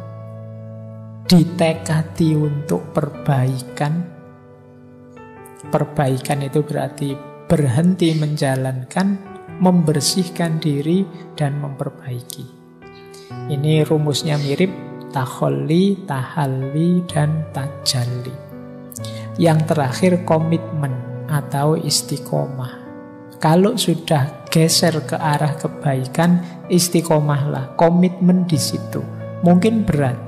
ditekadi untuk perbaikan. Perbaikan itu berarti berhenti menjalankan, membersihkan diri, dan memperbaiki. Ini rumusnya mirip, takholli, tahalli, dan tajalli. Yang terakhir komitmen atau istiqomah. Kalau sudah geser ke arah kebaikan, istiqomahlah, komitmen di situ. Mungkin berat,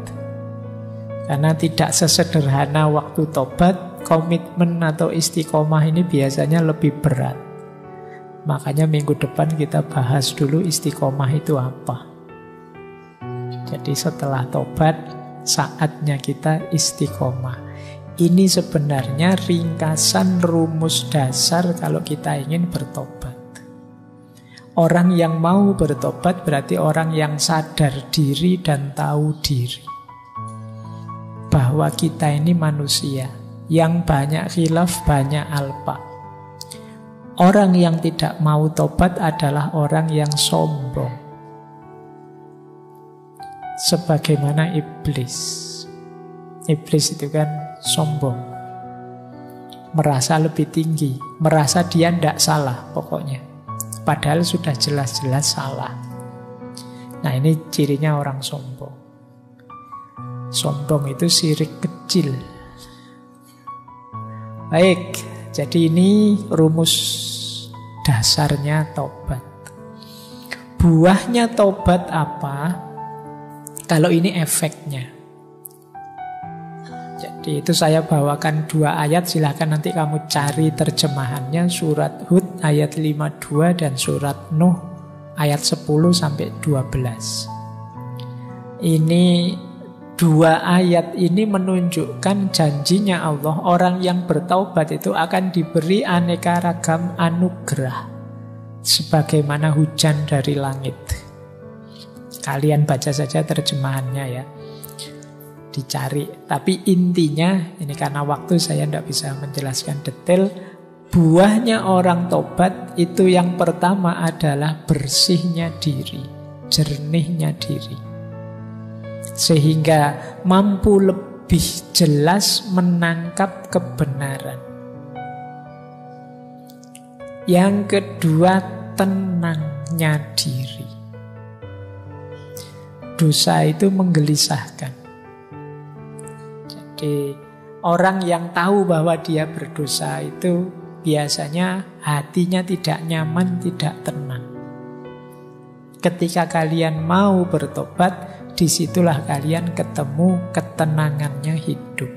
karena tidak sesederhana waktu tobat. Komitmen atau istiqomah ini biasanya lebih berat. Makanya minggu depan kita bahas dulu istiqomah itu apa. Jadi setelah tobat, saatnya kita istiqomah. Ini sebenarnya ringkasan rumus dasar kalau kita ingin bertobat. Orang yang mau bertobat berarti orang yang sadar diri dan tahu diri. Bahwa kita ini manusia yang banyak khilaf, banyak alpa. Orang yang tidak mau tobat adalah orang yang sombong. Sebagaimana iblis. Iblis itu kan sombong. Merasa lebih tinggi, merasa dia tidak salah pokoknya. Padahal sudah jelas-jelas salah. Nah, ini cirinya orang sombong. Sombong itu syirik kecil. Baik, jadi ini rumus dasarnya tobat. Buahnya tobat apa? Kalau ini efeknya. Jadi itu saya bawakan 2 ayat, silahkan nanti kamu cari terjemahannya. Surat Hud ayat 52 dan surat Nuh ayat 10 sampai 12. Ini 2 ayat ini menunjukkan janjinya Allah, orang yang bertaubat itu akan diberi aneka ragam anugerah sebagaimana hujan dari langit. Kalian baca saja terjemahannya ya, dicari. Tapi intinya, ini karena waktu saya tidak bisa menjelaskan detail. Buahnya orang tobat itu yang pertama adalah bersihnya diri, jernihnya diri, sehingga mampu lebih jelas menangkap kebenaran. Yang kedua, tenangnya diri. Dosa itu menggelisahkan. Jadi orang yang tahu bahwa dia berdosa itu biasanya hatinya tidak nyaman, tidak tenang. Ketika kalian mau bertobat, disitulah kalian ketemu ketenangannya hidup.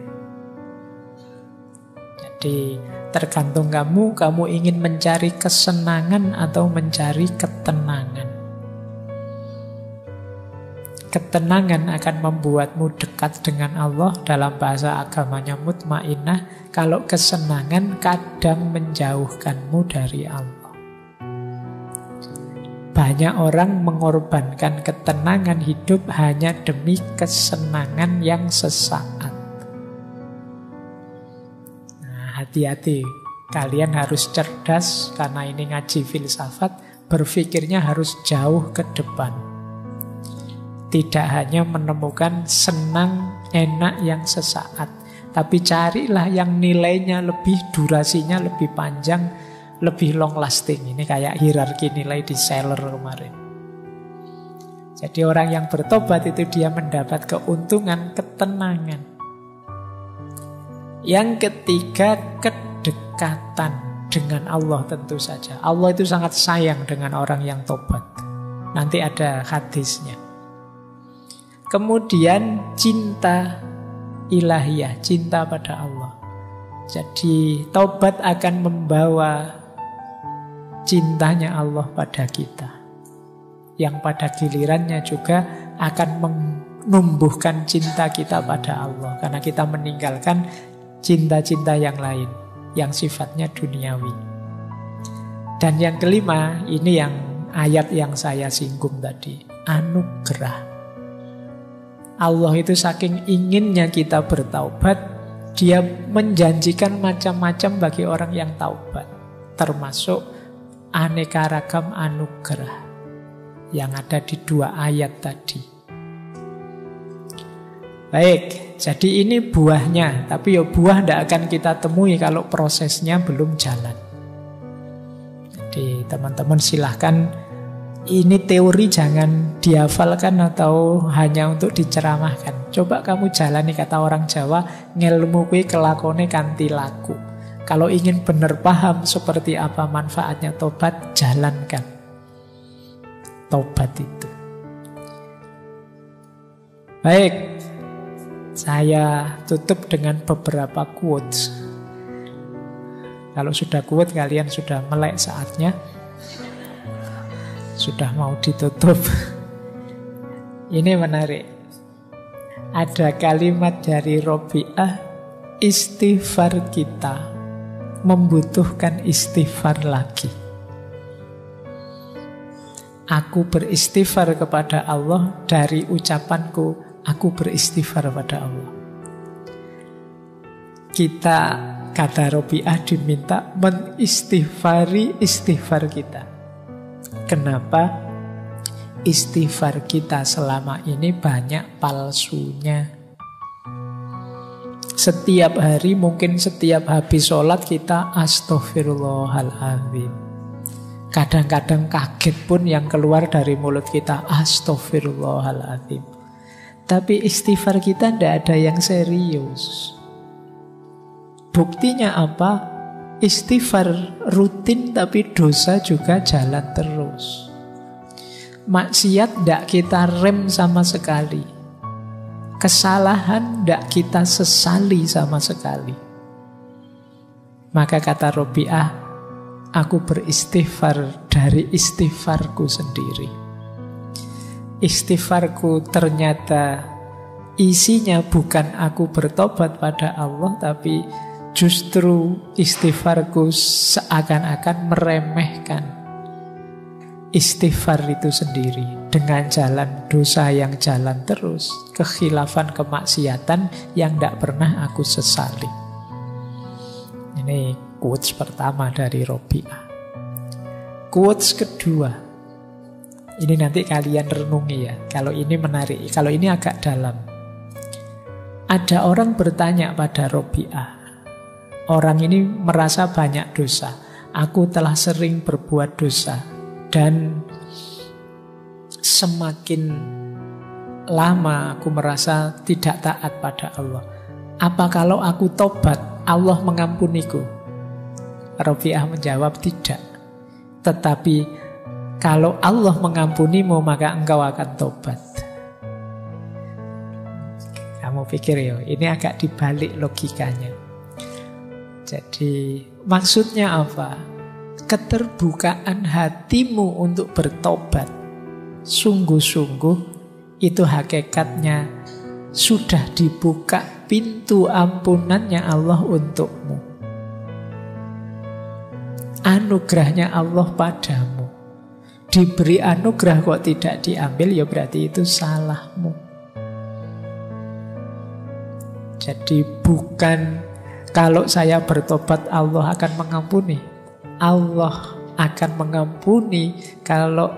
Jadi tergantung kamu ingin mencari kesenangan atau mencari ketenangan. Ketenangan akan membuatmu dekat dengan Allah, dalam bahasa agamanya mutmainnah. Kalau kesenangan kadang menjauhkanmu dari Allah. Banyak orang mengorbankan ketenangan hidup hanya demi kesenangan yang sesaat. Nah, hati-hati. Kalian harus cerdas, karena ini ngaji filsafat, berpikirnya harus jauh ke depan. Tidak hanya menemukan senang, enak yang sesaat, tapi carilah yang nilainya lebih, durasinya lebih panjang, lebih long lasting. Ini kayak hierarki nilai di seller kemarin. Jadi orang yang bertobat itu dia mendapat keuntungan, ketenangan. Yang ketiga, kedekatan dengan Allah tentu saja. Allah itu sangat sayang dengan orang yang tobat. Nanti ada hadisnya. Kemudian cinta ilahiyah, cinta pada Allah. Jadi taubat akan membawa cintanya Allah pada kita, yang pada gilirannya juga akan menumbuhkan cinta kita pada Allah, karena kita meninggalkan cinta-cinta yang lain yang sifatnya duniawi. Dan yang kelima, ini yang ayat yang saya singgung tadi, anugerah. Allah itu saking inginnya kita bertaubat, dia menjanjikan macam-macam bagi orang yang taubat, termasuk aneka ragam anugerah yang ada di 2 ayat tadi. Baik, jadi ini buahnya. Tapi buah tidak akan kita temui kalau prosesnya belum jalan. Jadi teman-teman silahkan, ini teori jangan dihafalkan atau hanya untuk diceramahkan. Coba kamu jalani, kata orang Jawa, ngelmu kuwi kelakone kanthi laku. Kalau ingin benar paham seperti apa manfaatnya tobat, jalankan tobat itu. Baik, saya tutup dengan beberapa quotes. Kalau sudah quote, kalian sudah melek saatnya. Sudah mau ditutup. Ini menarik. Ada kalimat dari Robi'ah, istighfar kita membutuhkan istighfar lagi. Aku beristighfar kepada Allah dari ucapanku, aku beristighfar pada Allah. Kita, kata Robi'ah, diminta menistighfari istighfar kita. Kenapa? Istighfar kita selama ini banyak palsunya. Setiap hari, mungkin setiap habis sholat kita astaghfirullahaladzim. Kadang-kadang kaget pun yang keluar dari mulut kita astaghfirullahaladzim. Tapi istighfar kita tidak ada yang serius. Buktinya apa? Istighfar rutin tapi dosa juga jalan terus. Maksiat tidak kita rem sama sekali. Kesalahan tidak kita sesali sama sekali. Maka kata Robi'ah, aku beristighfar dari istighfarku sendiri. Istighfarku ternyata isinya bukan aku bertobat pada Allah, tapi justru istighfarku seakan-akan meremehkan istighfar itu sendiri. Dengan jalan dosa yang jalan terus, kekhilafan kemaksiatan yang tidak pernah aku sesali. Ini quotes pertama dari Robi'ah. Quotes kedua, ini nanti kalian renungi ya. Kalau ini menarik, kalau ini agak dalam. Ada orang bertanya pada Robi'ah. Orang ini merasa banyak dosa. Aku telah sering berbuat dosa. Dan semakin lama aku merasa tidak taat pada Allah. Apa kalau aku tobat, Allah mengampuniku? Robi'ah menjawab tidak. Tetapi kalau Allah mengampunimu, maka engkau akan tobat. Kamu pikir ya, ini agak dibalik logikanya. Jadi maksudnya apa? Keterbukaan hatimu untuk bertobat sungguh-sungguh, itu hakikatnya sudah dibuka pintu ampunannya Allah untukmu. Anugerahnya Allah padamu. Diberi anugerah kok tidak diambil, ya berarti itu salahmu. Jadi bukan kalau saya bertobat Allah akan mengampuni. Allah akan mengampuni kalau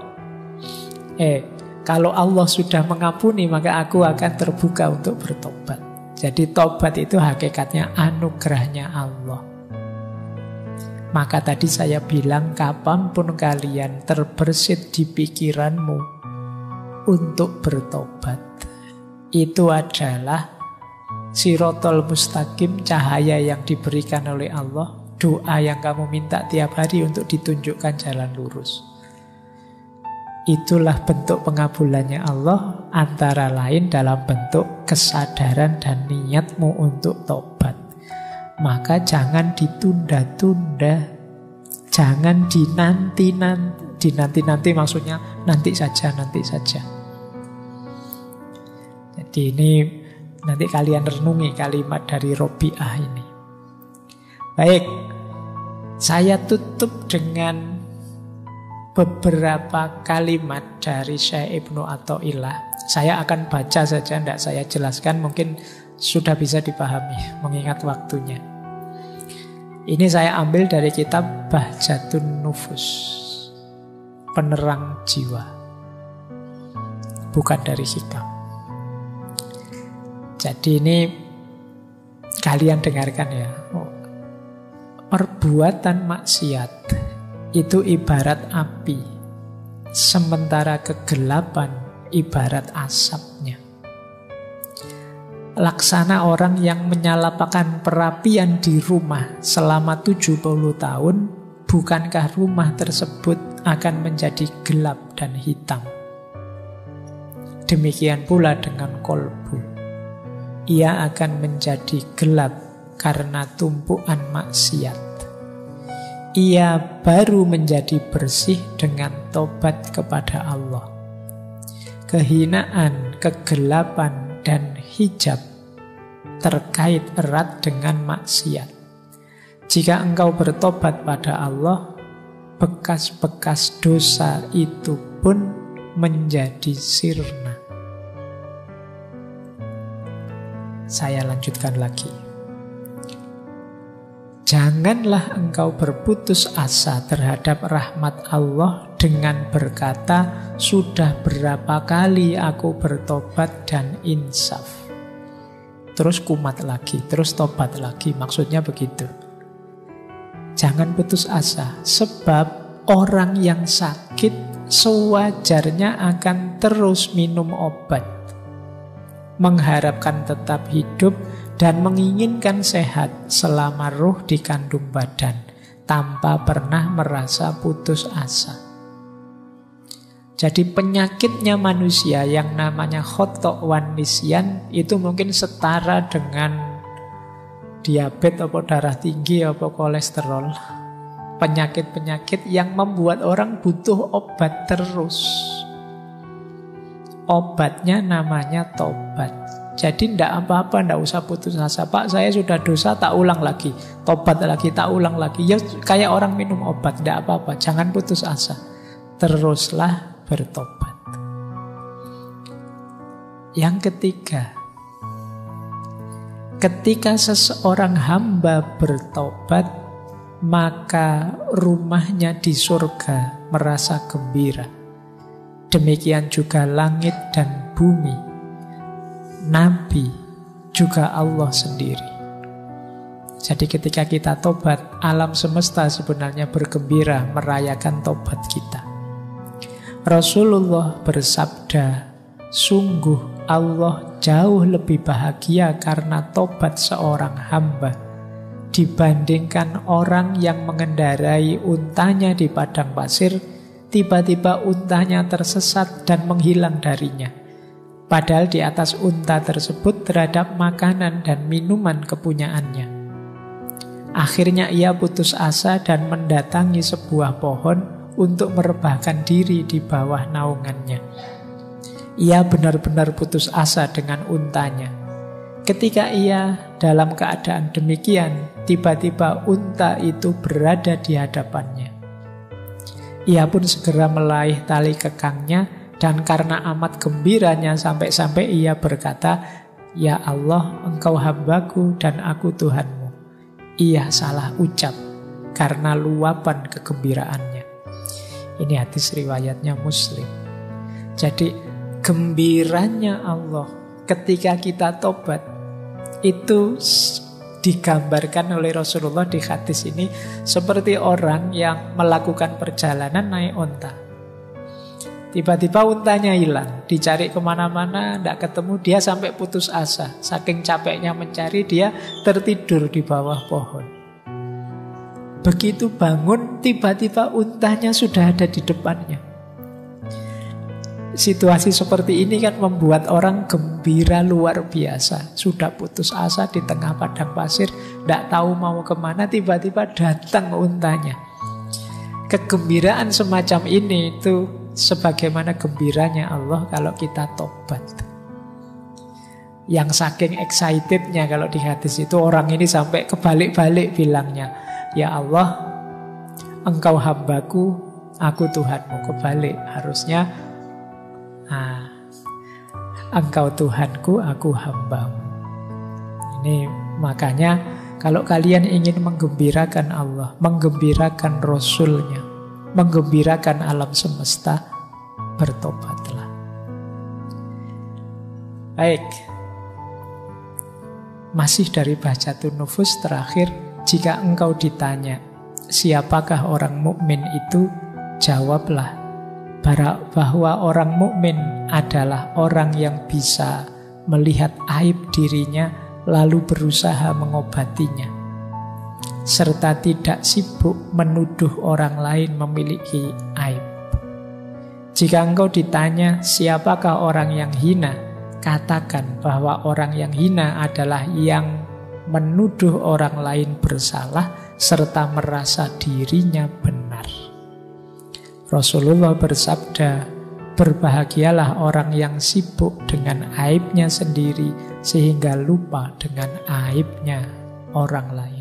Allah sudah mengampuni, maka aku akan terbuka untuk bertobat. Jadi tobat itu hakikatnya anugerahnya Allah. Maka tadi saya bilang, kapanpun kalian terbersit di pikiranmu untuk bertobat, itu adalah sirotol mustaqim, cahaya yang diberikan oleh Allah. Doa yang kamu minta tiap hari untuk ditunjukkan jalan lurus. Itulah bentuk pengabulannya Allah, antara lain dalam bentuk kesadaran dan niatmu untuk tobat. Maka jangan ditunda-tunda, jangan dinanti-nanti. Dinanti-nanti maksudnya nanti saja. Jadi ini nanti kalian renungi kalimat dari Robi'ah ini. Baik, saya tutup dengan beberapa kalimat dari Syekh Ibnu Athaillah. Saya akan baca saja, tidak saya jelaskan, mungkin sudah bisa dipahami mengingat waktunya. Ini saya ambil dari kitab Bahjatun Nufus, penerang jiwa, bukan dari hikam. Jadi ini kalian dengarkan ya. Perbuatan maksiat itu ibarat api, sementara kegelapan ibarat asapnya. Laksana orang yang menyalakan perapian di rumah selama 70 tahun, bukankah rumah tersebut akan menjadi gelap dan hitam? Demikian pula dengan kolbu. Ia akan menjadi gelap karena tumpuan maksiat. Ia baru menjadi bersih dengan tobat kepada Allah. Kehinaan, kegelapan, dan hijab terkait erat dengan maksiat. Jika engkau bertobat pada Allah, bekas-bekas dosa itu pun menjadi sirna. Saya lanjutkan lagi. Janganlah engkau berputus asa terhadap rahmat Allah dengan berkata, sudah berapa kali aku bertobat dan insaf. Terus kumat lagi, terus tobat lagi. Maksudnya begitu. Jangan putus asa, sebab orang yang sakit sewajarnya akan terus minum obat, mengharapkan tetap hidup dan menginginkan sehat selama ruh di kandung badan, tanpa pernah merasa putus asa. Jadi penyakitnya manusia yang namanya khotok wan nisyan itu mungkin setara dengan diabetes atau darah tinggi atau kolesterol. Penyakit-penyakit yang membuat orang butuh obat terus. Obatnya namanya tobat. Jadi tidak apa-apa, tidak usah putus asa. Pak, saya sudah dosa, tak ulang lagi. Tobat lagi, tak ulang lagi. Ya kayak orang minum obat, tidak apa-apa. Jangan putus asa. Teruslah bertobat. Yang ketiga, ketika seseorang hamba bertobat, maka rumahnya di surga merasa gembira. Demikian juga langit dan bumi, Nabi, juga Allah sendiri. Jadi ketika kita tobat, alam semesta sebenarnya bergembira merayakan tobat kita. Rasulullah bersabda, sungguh Allah jauh lebih bahagia karena tobat seorang hamba dibandingkan orang yang mengendarai untanya di padang pasir, tiba-tiba untanya tersesat dan menghilang darinya. Padahal di atas unta tersebut terhadap makanan dan minuman kepunyaannya. Akhirnya ia putus asa dan mendatangi sebuah pohon untuk merebahkan diri di bawah naungannya. Ia benar-benar putus asa dengan untanya. Ketika ia dalam keadaan demikian, tiba-tiba unta itu berada di hadapannya. Ia pun segera meraih tali kekangnya, dan karena amat gembiranya sampai-sampai ia berkata, ya Allah, engkau hambaku dan aku Tuhanmu. Ia salah ucap karena luapan kegembiraannya. Ini hadis riwayatnya Muslim. Jadi gembiranya Allah ketika kita tobat itu digambarkan oleh Rasulullah di hadis ini seperti orang yang melakukan perjalanan naik onta. Tiba-tiba untanya hilang, dicari kemana-mana, tidak ketemu, dia sampai putus asa. Saking capeknya mencari, dia tertidur di bawah pohon. Begitu bangun, tiba-tiba untanya sudah ada di depannya. Situasi seperti ini kan membuat orang gembira luar biasa. Sudah putus asa di tengah padang pasir, tidak tahu mau kemana, tiba-tiba datang untanya. Kegembiraan semacam ini itu sebagaimana gembiranya Allah kalau kita tobat. Yang saking excitednya kalau di hadis itu, orang ini sampai kebalik-balik bilangnya, ya Allah, engkau hambaku, aku Tuhanmu. Kebalik harusnya, engkau Tuhanku, aku hambamu. Ini makanya kalau kalian ingin menggembirakan Allah, menggembirakan Rasulnya, menggembirakan alam semesta, bertobatlah. Baik, masih dari Bahjatun Nufus terakhir. Jika engkau ditanya, siapakah orang mukmin itu? Jawablah bahwa orang mukmin adalah orang yang bisa melihat aib dirinya lalu berusaha mengobatinya, serta tidak sibuk menuduh orang lain memiliki aib. Jika engkau ditanya siapakah orang yang hina, katakan bahwa orang yang hina adalah yang menuduh orang lain bersalah serta merasa dirinya benar. Rasulullah bersabda, berbahagialah orang yang sibuk dengan aibnya sendiri sehingga lupa dengan aibnya orang lain.